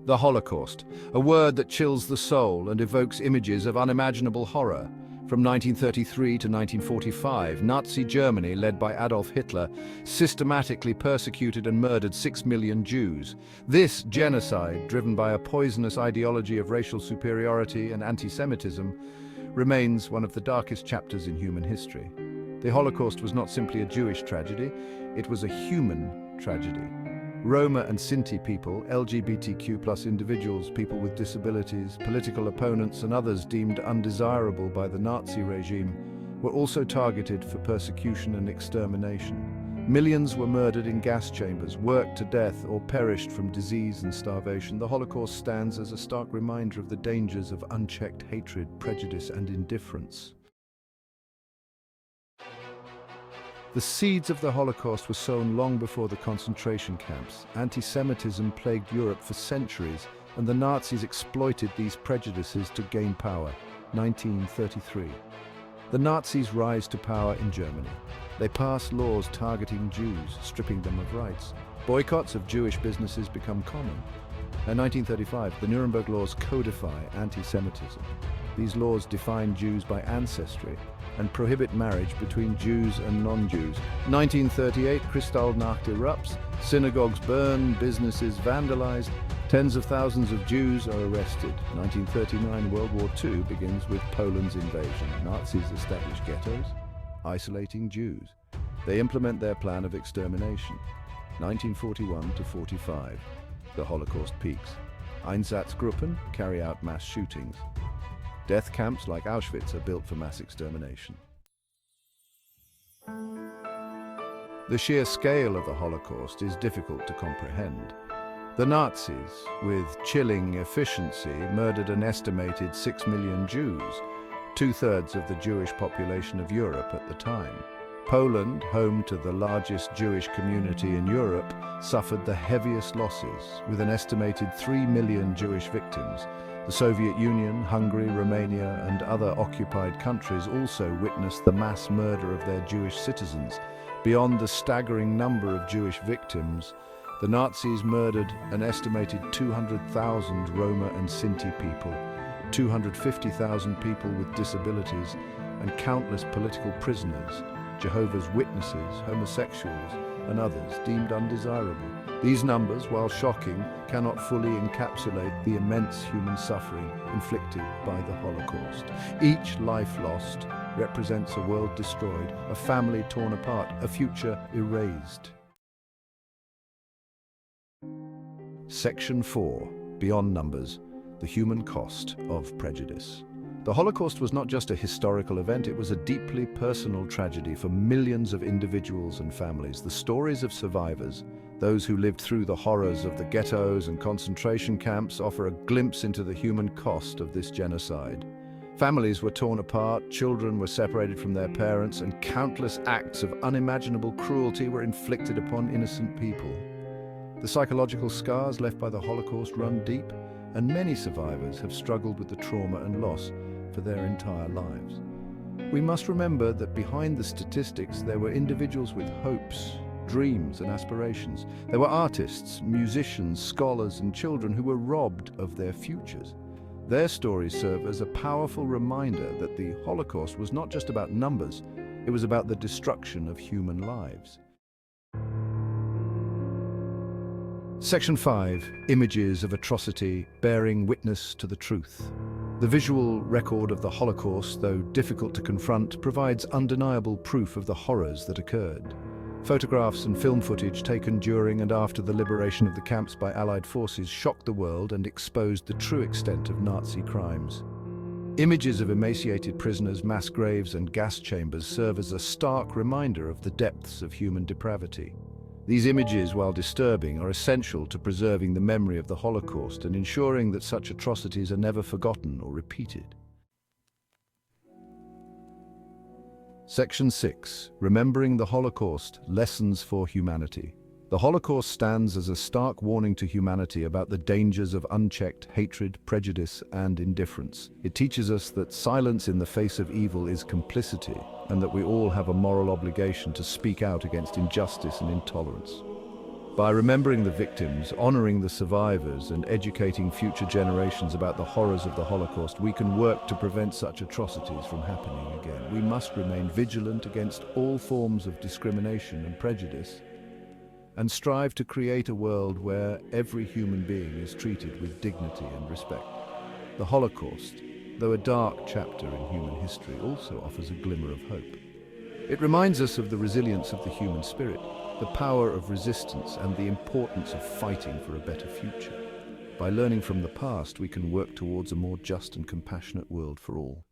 The Holocaust, a word that chills the soul and evokes images of unimaginable horror. From 1933 to 1945, Nazi Germany, led by Adolf Hitler, systematically persecuted and murdered 6 million Jews. This genocide, driven by a poisonous ideology of racial superiority and anti-Semitism, remains one of the darkest chapters in human history. The Holocaust was not simply a Jewish tragedy, it was a human tragedy. Roma and Sinti people, LGBTQ+ individuals, people with disabilities, political opponents and others deemed undesirable by the Nazi regime, were also targeted for persecution and extermination. Millions were murdered in gas chambers, worked to death or perished from disease and starvation. The Holocaust stands as a stark reminder of the dangers of unchecked hatred, prejudice and indifference. The seeds of the Holocaust were sown long before the concentration camps. Anti-Semitism plagued Europe for centuries, and the Nazis exploited these prejudices to gain power. 1933. The Nazis rise to power in Germany. They pass laws targeting Jews, stripping them of rights. Boycotts of Jewish businesses become common. In 1935, the Nuremberg Laws codify anti-Semitism. These laws define Jews by ancestry and prohibit marriage between Jews and non-Jews. 1938, Kristallnacht erupts, synagogues burn, businesses vandalized, tens of thousands of Jews are arrested. 1939, World War II begins with Poland's invasion. Nazis establish ghettos, isolating Jews. They implement their plan of extermination. 1941 to 45, the Holocaust peaks. Einsatzgruppen carry out mass shootings. Death camps like Auschwitz are built for mass extermination. The sheer scale of the Holocaust is difficult to comprehend. The Nazis, with chilling efficiency, murdered an estimated 6 million Jews, 2/3 of the Jewish population of Europe at the time. Poland, home to the largest Jewish community in Europe, suffered the heaviest losses, with an estimated 3 million Jewish victims. The Soviet Union, Hungary, Romania, and other occupied countries also witnessed the mass murder of their Jewish citizens. Beyond the staggering number of Jewish victims, the Nazis murdered an estimated 200,000 Roma and Sinti people, 250,000 people with disabilities, and countless political prisoners, Jehovah's Witnesses, homosexuals, and others deemed undesirable. These numbers, while shocking, cannot fully encapsulate the immense human suffering inflicted by the Holocaust. Each life lost represents a world destroyed, a family torn apart, a future erased. Section 4. Beyond Numbers: The Human Cost of Prejudice. The Holocaust was not just a historical event, it was a deeply personal tragedy for millions of individuals and families. The stories of survivors, those who lived through the horrors of the ghettos and concentration camps, offer a glimpse into the human cost of this genocide. Families were torn apart, children were separated from their parents, and countless acts of unimaginable cruelty were inflicted upon innocent people. The psychological scars left by the Holocaust run deep, and many survivors have struggled with the trauma and loss for their entire lives. We must remember that behind the statistics there were individuals with hopes, dreams and aspirations. There were artists, musicians, scholars and children who were robbed of their futures. Their stories serve as a powerful reminder that the Holocaust was not just about numbers, it was about the destruction of human lives. Section 5. Images of atrocity bearing witness to the truth. The visual record of the Holocaust, though difficult to confront, provides undeniable proof of the horrors that occurred. Photographs and film footage taken during and after the liberation of the camps by Allied forces shocked the world and exposed the true extent of Nazi crimes. Images of emaciated prisoners, mass graves and gas chambers serve as a stark reminder of the depths of human depravity. These images, while disturbing, are essential to preserving the memory of the Holocaust and ensuring that such atrocities are never forgotten or repeated. Section 6. Remembering the Holocaust: Lessons for Humanity. The Holocaust stands as a stark warning to humanity about the dangers of unchecked hatred, prejudice, and indifference. It teaches us that silence in the face of evil is complicity, and that we all have a moral obligation to speak out against injustice and intolerance. By remembering the victims, honoring the survivors, and educating future generations about the horrors of the Holocaust, we can work to prevent such atrocities from happening again. We must remain vigilant against all forms of discrimination and prejudice, and strive to create a world where every human being is treated with dignity and respect. The Holocaust, though a dark chapter in human history, also offers a glimmer of hope. It reminds us of the resilience of the human spirit, the power of resistance, and the importance of fighting for a better future. By learning from the past, we can work towards a more just and compassionate world for all.